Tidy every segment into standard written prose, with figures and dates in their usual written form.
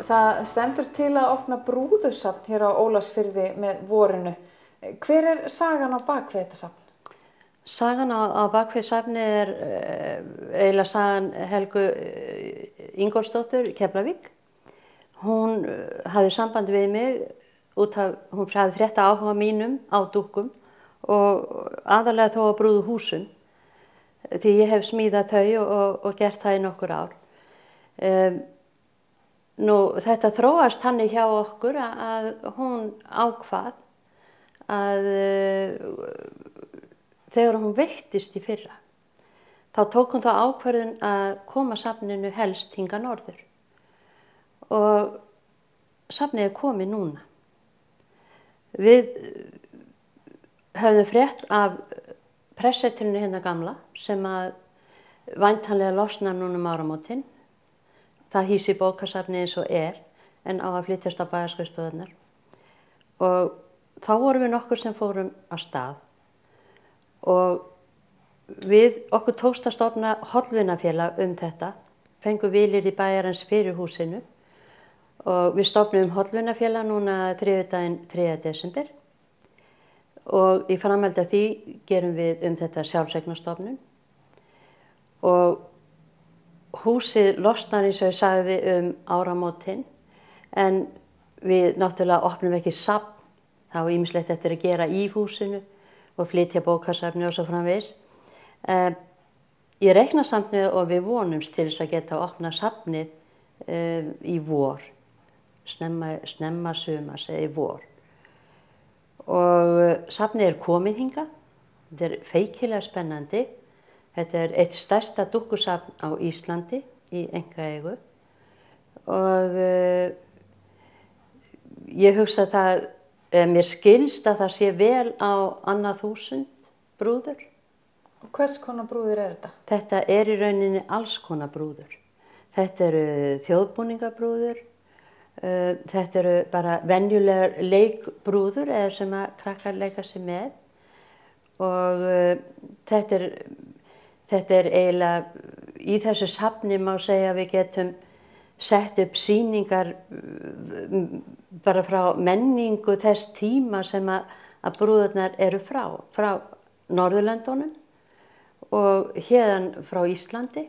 Það stendur til að opna brúðusafn hér á Ólafsfirði með vorinu. Hver sagan á bakvið þetta safn? Sagan á bakvið safni eiginlega sagan Helgu Ingólfsdóttur, Keflavík. Hún hafði samband við mig út af, hún hafði frétta áhuga mínum á dúkkum og aðalega þó á brúðuhúsum, því ég hef smíðað þau og gert það í nokkur ár. Þetta þróast þannig hjá okkur að hún ákvað að þegar hún veiktist í fyrra, þá tók hún þá ákvörðun að koma safninu helst hingað norður. Og safnið komið núna. Við höfðum frétt af pressetrinu hérna gamla sem að væntanlega losnar núna áramótin. Það hýsir bókasafnið eins og en á að flytjast á bæjarskrifstofurnar. Og þá vorum við nokkur sem fórum á stað. Og okkur tókst að stofna hollvinafélag þetta, fengum vilir í bæjarins fyrir húsinu og við stofnum hollvinafélag núna þriðjudaginn 3. desember og í framhaldi af því gerum við þetta sjálfseignarstofnun og húsið losnar eins og ég sagði áramótin en við náttúrulega opnum ekki safn, þá ýmislegt eftir að gera í húsinu og flytja bókasafni og svo framvegis. Ég reikna samt með og við vonumst til þess að geta opna safnið í vor, snemma sumars eða í vor. Og safnið komið hingað, þetta feikilega spennandi. Þetta eitt stærsta dúkkusafn á Íslandi í einkaeigu og ég hugsa það, mér skilst að það sé vel á annað 1000 brúður. Og hvers konar brúður þetta? Þetta í rauninni alls konar brúður. Þetta þjóðbúningabrúður, þetta bara venjulegar leikbrúður eða sem að krakkar leika sig með og þetta eiginlega, í þessu safni má segja að við getum sett upp sýningar bara frá menningu þess tíma sem að brúðurnar eru frá Norðurlöndunum og héðan frá Íslandi.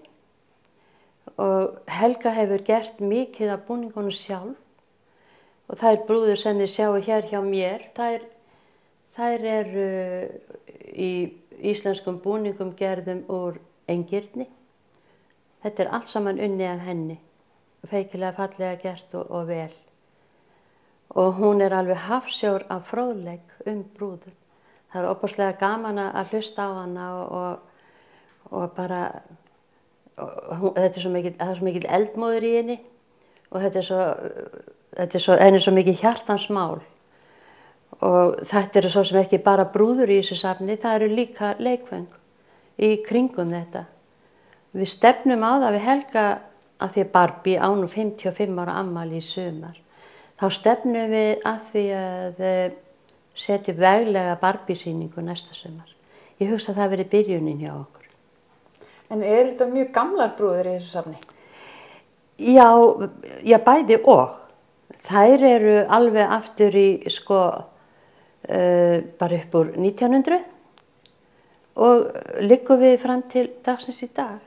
Og Helga hefur gert mikið af búningunum sjálf og þær brúður sem þið sjáu hér hjá mér, þær eru í íslenskum búningum gerðum úr engirni. Þetta allt saman unnið af henni, feikilega fallega gert og vel. Og hún alveg hafsjór af fróðleik brúður. Það ofboðslega gaman að hlusta á hana og bara, það svo mikil eldmóður í henni og henni svo mikil hjartans mál. Og þetta svo sem ekki bara brúður í þessu safni, það líka leikföng í kringum þetta. Við stefnum á það við Helga að því að Barbie á nú 55 ára afmæli í sumar. Þá stefnum við að því að setja veglega Barbie-sýningu næsta sumar. Ég hugsa að það verið byrjunin hjá okkur. En þetta mjög gamlar brúður í þessu safni? Já, bæði og. Þær alveg aftur í bara upp úr 1900 og liggum við fram til dagsins í dag.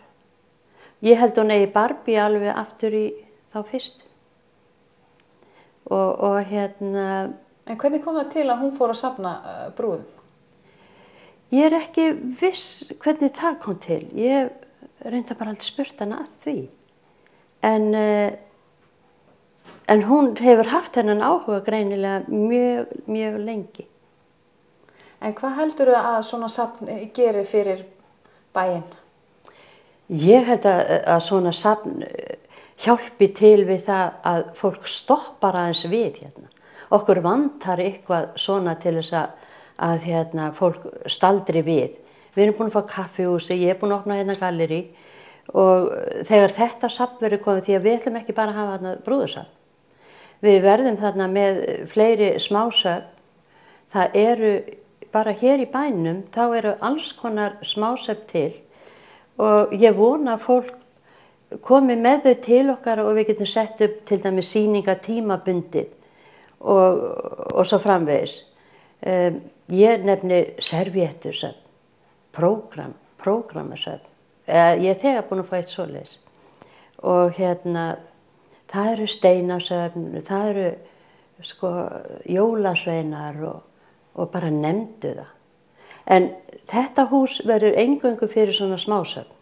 Ég held hún Barbie alveg aftur í þá fyrstu. En hvernig kom það til að hún fór að safna brúðum? Ég ekki viss hvernig það kom til. Ég reyndi bara aldrei spurt hana að því. En hún hefur haft þennan áhuga greinilega mjög lengi. En hvað heldurðu að svona safn gerir fyrir bæinn? Ég held að svona safn hjálpi til við það að fólk stoppar aðeins við hérna. Okkur vantar eitthvað svona til þess að fólk staldri við. Við erum búin að fá kaffihúsi, ég búin að opna hérna gallerí og þegar þetta safn verður komið, því að við ætlum ekki bara að hafa þarna brúðursafn. Við verðum þarna með fleiri smásöfn. Það bara hér í bænum, þá alls konar smásöfn til og ég vona að fólk komið með þau til okkar og við getum sett upp til dæmis sýningar tímabundið og svo framvegis. Ég nefni servéttusöfn, prógramasöfn. Ég er þegar búin að fá eitt svoleiðis. Og það eru steinasöfn, það eru jólasveinar og bara nefndu það. En þetta hús verður eingöngu fyrir svona smásöfn.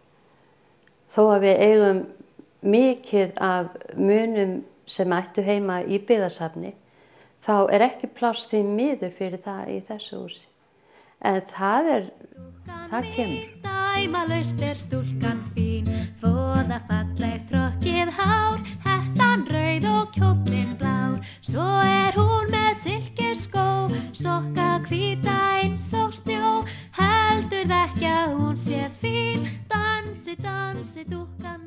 Þó að við eigum mikið af munum sem ættu heima í byggðasafni, þá er ekki pláss því miður fyrir það í þessu húsi. En það kemur. Dæmalaust stúlkan fín, voða fallegt rokkið hár, hettan rauð og kjóllinn blár. Svo hún með silkiskó, sokka hvíta eins og snjó, heldur ekki að hún sé fín. Dansi, dansi, dúkkan